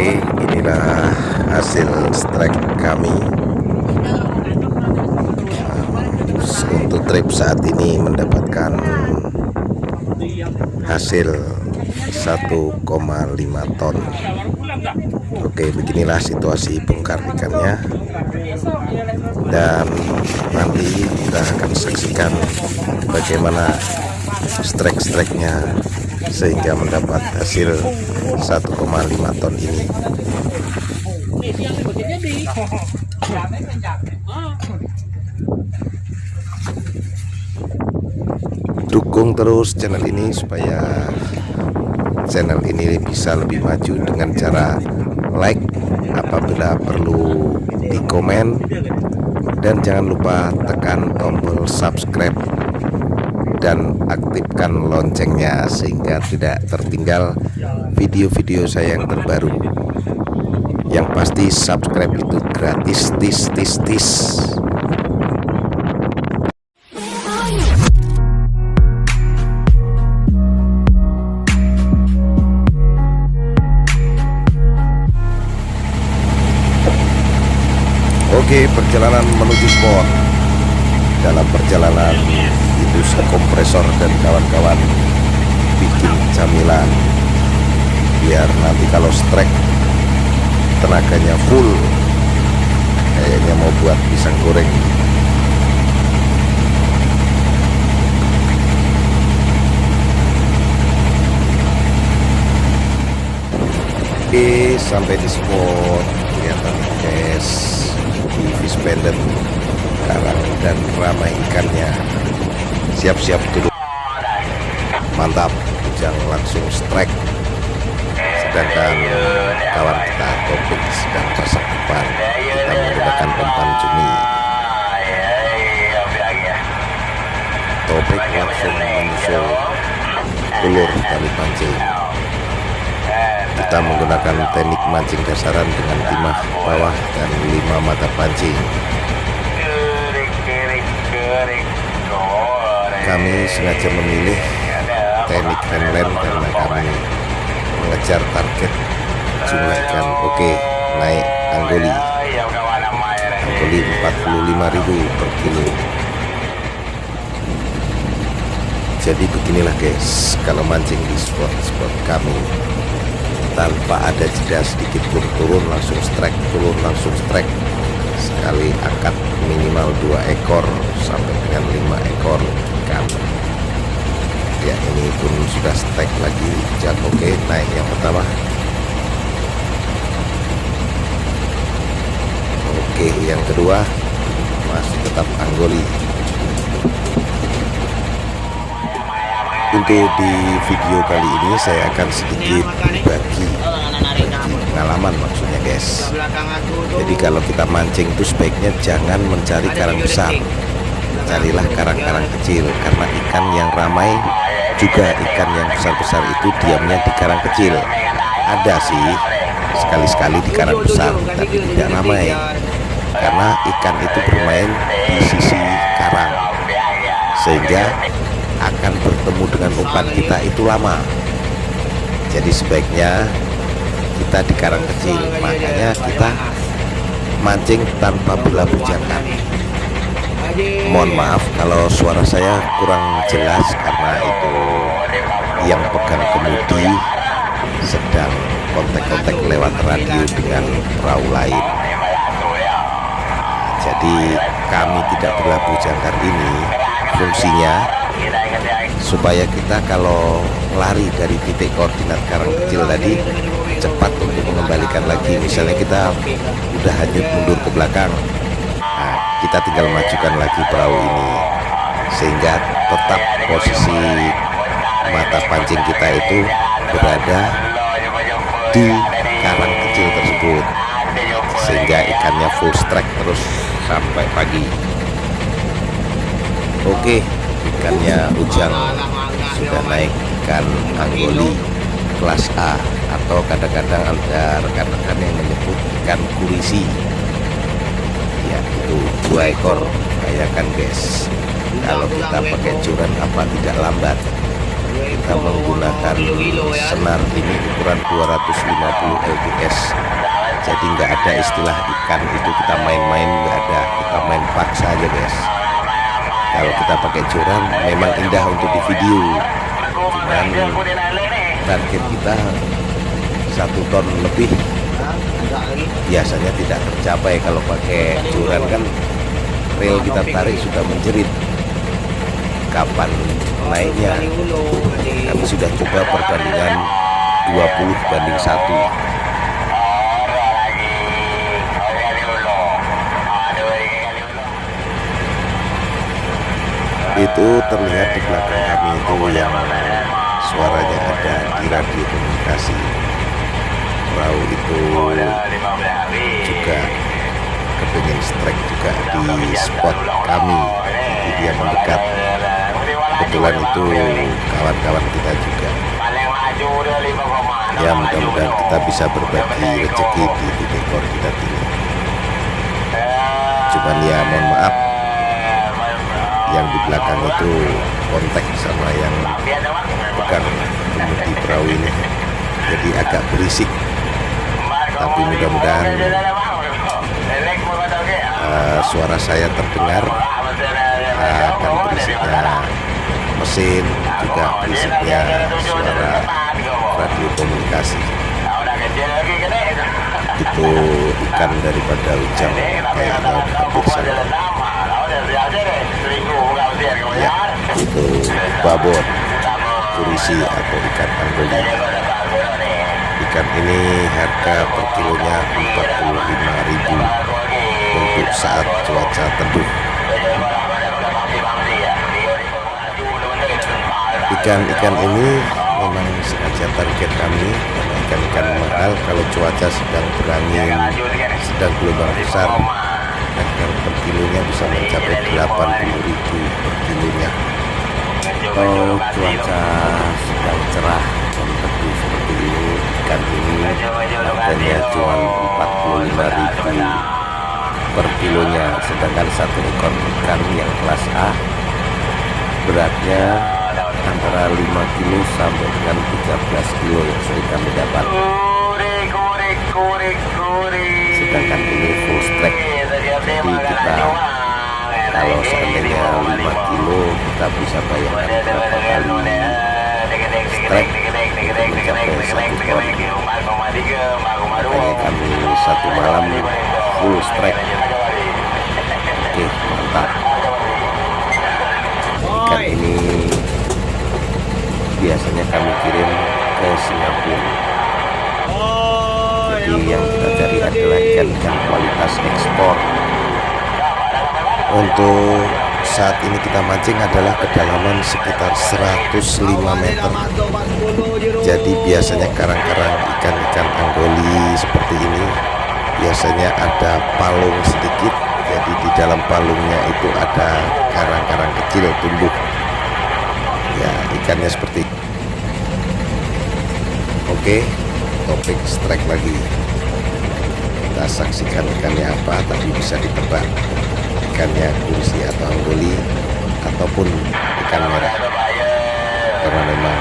Oke, inilah hasil strike kami untuk trip saat ini mendapatkan hasil 1,5 ton. Oke, beginilah situasi bongkar ikannya, dan nanti kita akan saksikan bagaimana strike-strike-nya sehingga mendapat hasil 1,5 ton ini. Dukung terus channel ini supaya channel ini bisa lebih maju dengan cara like, apabila perlu di komen, dan jangan lupa tekan tombol subscribe dan aktifkan loncengnya sehingga tidak tertinggal video-video saya yang terbaru. Yang pasti subscribe itu gratis, tis. Oke, perjalanan menuju spot. Dalam perjalanan industri kompresor dan kawan-kawan bikin camilan biar nanti kalau strike tenaganya full, kayaknya mau buat pisang goreng. Oke, sampai di spot. Kelihatan guys di fish pendant, karang dan ramai ikannya. Siap-siap dulu, mantap, Ujang langsung strike, sedangkan kawan kita Topik sedang pasang umpan. Kita menggunakan umpan cumi. Topik langsung menyusul ulur tali pancing. Kita menggunakan teknik mancing dasaran dengan timah bawah dan 5 mata pancing. Kami sengaja memilih teknik handland karena kami mengejar target jumlah ikan. Oke, naik anggoli 45.000 per kilo. Jadi beginilah guys, kalau mancing di spot-spot kami tanpa ada jeda sedikit pun, turun langsung strike, turun langsung strike. Sekali angkat minimal 2 ekor sampai dengan 5 ekor ikan. Ya, ini pun sudah strike lagi. Oke, naik yang pertama. Oke, yang kedua masih tetap anggoli. Untuk di video kali ini saya akan sedikit berbagi pengalaman, maksudnya guys. Jadi kalau kita mancing itu sebaiknya jangan mencari karang besar, carilah karang-karang kecil, karena ikan yang ramai juga ikan yang besar-besar itu diamnya di karang kecil. Ada sih sekali-sekali di karang besar, tapi tidak ramai, karena ikan itu bermain di sisi karang, sehingga akan bertemu dengan umpan kita itu lama. Jadi sebaiknya kita di karang kecil, makanya kita mancing tanpa belabu jangkar. Mohon maaf kalau suara saya kurang jelas, karena itu yang pegang kemudi sedang kontak-kontak lewat radio dengan perahu lain. Jadi kami tidak belabu jangkar ini fungsinya supaya kita kalau lari dari titik koordinat karang kecil tadi cepat untuk mengembalikan lagi. Misalnya kita udah hanyut mundur ke belakang, nah, kita tinggal majukan lagi perahu ini sehingga tetap posisi mata pancing kita itu berada di karang kecil tersebut, sehingga ikannya full strike terus sampai pagi. Oke, ikannya Ujang sudah naik ikan anggoli kelas A, atau kadang-kadang ada rekan-rekan yang menyebut ikan kulisi. Ya, itu 2 ekor. Bayangkan guys, kalau kita pakai curan apa tidak lambat. kita menggunakan senar ini ukuran 250 lbs. Jadi nggak ada istilah ikan itu kita main-main, nggak ada, kita main paksa aja guys. Kalau kita pakai joran memang indah untuk di video, cuman target kita 1 ton lebih biasanya tidak tercapai. Kalau pakai joran kan reel kita tarik sudah menjerit, kapan naiknya. Kami sudah coba perbandingan 20:1. Itu terlihat di belakang kami itu yang suaranya ada di radio komunikasi. Perahu itu juga kepingin strike juga di spot kami, jadi dia mendekat. Kebetulan itu kawan-kawan kita juga. Ya mudah-mudahan kita bisa berbagi rezeki di titik koordinat ini. Cuman ya mohon maaf, yang di belakang itu kontak sama yang pegang kemudi perahu ini, jadi agak berisik. Tapi mudah-mudahan suara saya terdengar. Akan berisiknya mesin, juga berisiknya suara radio komunikasi. Itu ikan daripada ujang kayak laut hampir. Ya, itu babon kurisi atau ikan anggoli. Ikan ini harga per kilonya 45.000 untuk saat cuaca teduh. Ikan-ikan ini memang sengaja target kami karena ikan-ikan mahal kalau cuaca sedang berangin, sedang gelombang besar, harga per kilonya bisa mencapai 80.000 per kilonya. Kalau cuaca sedang cerah dan teduh seperti ini, ikan ini harganya cuma 45.000 per kilonya. Sedangkan 1 ekor ikan yang kelas A beratnya antara 5 kilo sampai dengan 13 kilo yang sering kami dapat. Sedangkan ini full strike, jadi kita kalau seandainya 5 kilo kita bisa bayangkan berapa kali strike mencapai 1 ton. Makanya kami 1 malam full strike. Oke, mantap. Ikan ini biasanya kami kirim ke Singapura. Jadi yang kita cari adalah ikan-ikan kualitas ekspor. Untuk saat ini kita mancing adalah kedalaman sekitar 105 meter. Jadi biasanya karang-karang ikan-ikan anggoli seperti ini biasanya ada palung sedikit. Jadi di dalam palungnya itu ada karang-karang kecil tumbuh. Ya, ikannya seperti. Oke, topik strike lagi. Kita saksikan ikannya apa, tapi bisa ditebak ikannya kursi atau anggoli ataupun ikan merah, karena memang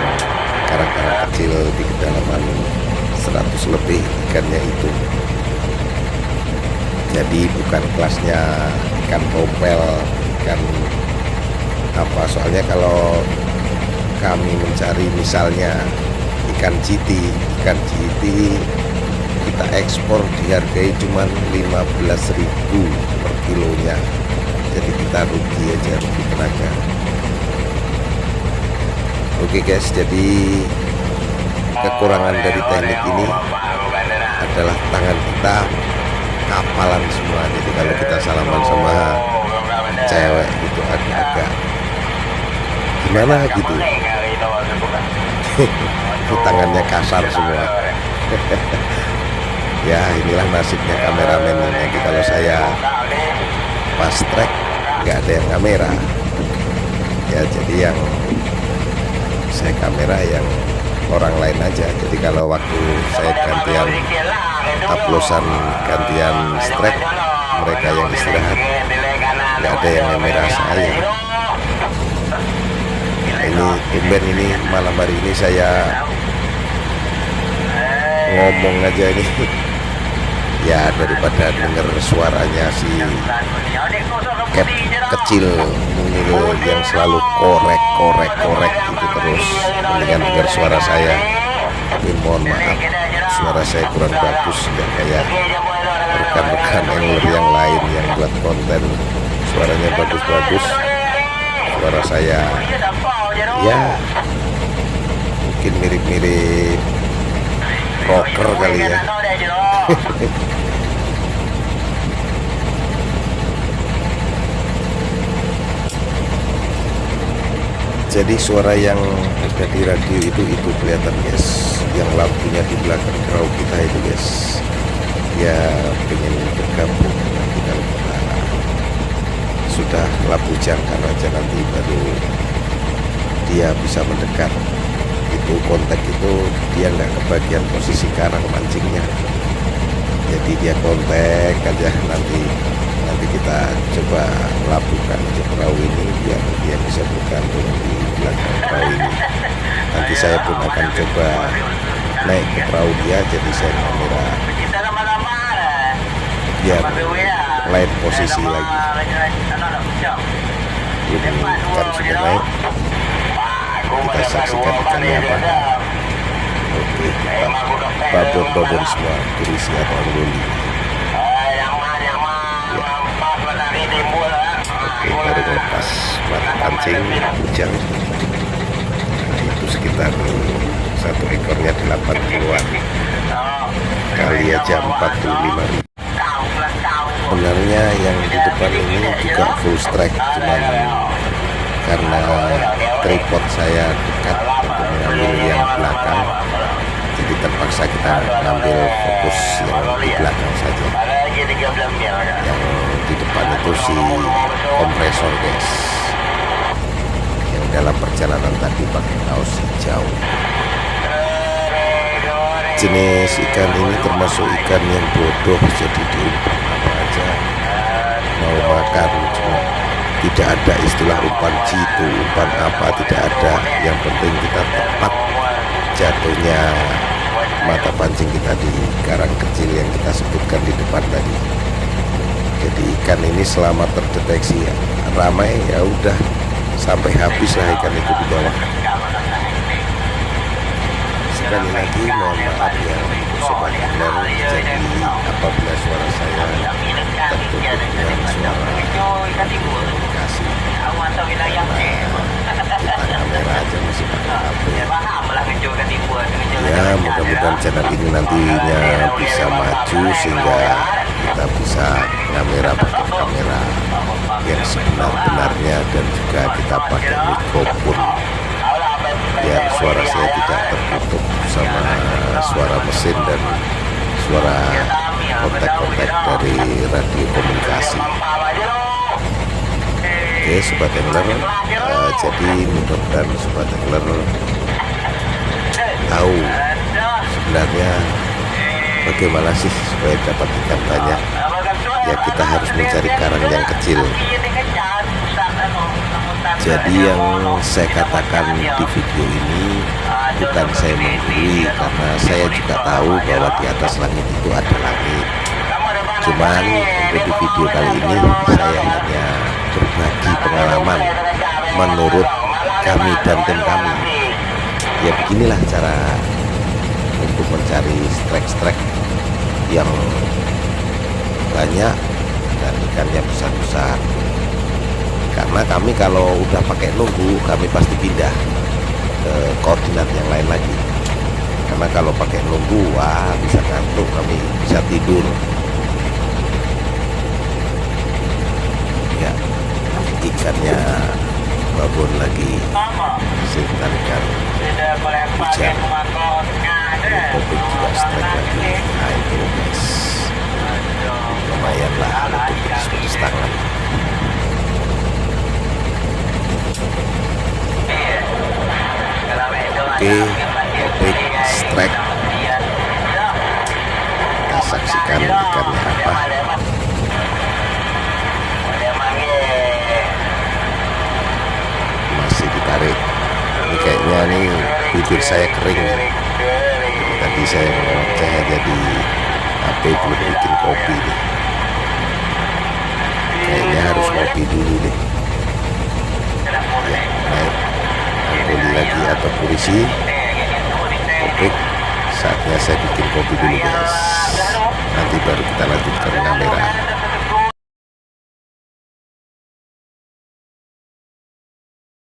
karang-karang kecil di kedalaman 100 lebih ikannya itu. Jadi bukan kelasnya ikan kopel, ikan apa, soalnya kalau kami mencari misalnya ikan citi kita ekspor dihargai cuma 15.000 per kilonya, jadi kita rugi aja, rugi tenaga. Oke guys, jadi kekurangan dari teknik ini adalah tangan kita kapalan semua. Jadi kalau kita salaman sama cewek itu agak-agak gimana gitu. Tangannya kasar semua. Ya inilah nasibnya kameramen ini. Kalau saya pas track nggak ada yang kamera ya, jadi yang saya kamera yang orang lain aja. Jadi kalau waktu saya gantian uploadan, gantian strike, mereka yang istirahat, nggak ada yang kamera saya. Nah, ini tumben ini malam hari ini saya ngomong aja ini. Ya daripada denger suaranya si cat kecil mungil yang selalu korek itu terus, mendingan dengar suara saya. Tapi mohon maaf, suara saya kurang bagus, nggak kayak rekan-rekan angler yang lain yang buat konten suaranya bagus-bagus. Suara saya ya mungkin mirip-mirip rocker kali ya. Jadi suara yang ada di radio itu kelihatan guys, yang lampunya di belakang perahu kita itu guys. Ya pengen bergabung, nanti kalau kita sudah lampu jangkar aja nanti baru dia bisa mendekat. Itu kontak itu dia nggak kebagian posisi karang mancingnya, jadi dia kontak aja. Nanti kita coba labuhkan aja perahu ini biar dia bisa bergantung di belakang perahu ini. Nanti saya pun akan coba naik ke perahu dia, jadi saya kamera biar lain posisi lagi. Ini kan sudah naik, kita saksikan ikannya apa. Oke, babon semua berisi atau anggoli. Oke, baru lepas mata pancing hujan. Itu sekitar satu ekornya 8 kiloan, kali aja 45.000. Sebenarnya yang di depan ini juga full strike, cuman karena tripod saya dekat untuk mengambil yang belakang, jadi terpaksa kita ngambil fokus yang di belakang saja. Yang di depan itu si kompresor guys, yang dalam perjalanan tadi pakai kaos hijau. Jenis ikan ini termasuk ikan yang bodoh, jadi diumpan apa aja mau makan. Cuma tidak ada istilah umpan jitu, umpan apa, tidak ada. Yang penting kita tepat jatuhnya mata pancing kita di karang kecil yang kita sebutkan di depan tadi. Jadi ikan ini selama terdeteksi ramai, ya udah sampai habis lah ikan itu di bawah. Sekali lagi mohon maaf ya sobat angler, jadi apabila suara saya tertutup dengan suara komunikasi karena kita kamera aja masih pakai HP. Ya mudah-mudahan channel ini nantinya bisa maju sehingga kita bisa kamera pakai kamera yang sebenar-benarnya, dan juga kita pakai mikrofon biar suara saya tidak tertutup sama suara mesin dan suara kontak-kontak dari radio komunikasi. Oke sobat angler, jadi mudah-mudahan sobat angler tahu sebenarnya bagaimana sih supaya dapat ikan banyak. Ya kita harus mencari karang yang kecil. Jadi yang saya katakan di video ini bukan saya menggurui, karena saya juga tahu bahwa di atas langit itu ada langit. Cuman untuk di video kali ini saya hanya berbagi pengalaman menurut kami dan tim kami. Ya beginilah cara untuk mencari strike-strike yang banyak dan ikannya besar-besar. Karena kami kalau udah pakai nunggu, kami pasti pindah ke koordinat yang lain lagi. Karena kalau pakai nunggu, wah bisa ngantuk, kami bisa tidur. Ya, ikannya babon lagi, hasilkan ikan hujan. Topik juga strike lagi. Nah itu guys, lumayan lah untuk pedis-pedis tangan. Oke, topik strike. Kita saksikan ikannya apa. Masih ditarik. kayaknya nih bibir saya kering. Jadi tadi saya ngoceh jadi HP belum bikin kopi nih. Kayaknya harus ngopi dulu deh. Ya, naik angkoli lagi atau polisi. Oke, saatnya saya bikin kopi dulu guys. Nanti baru kita lanjutkan kamera.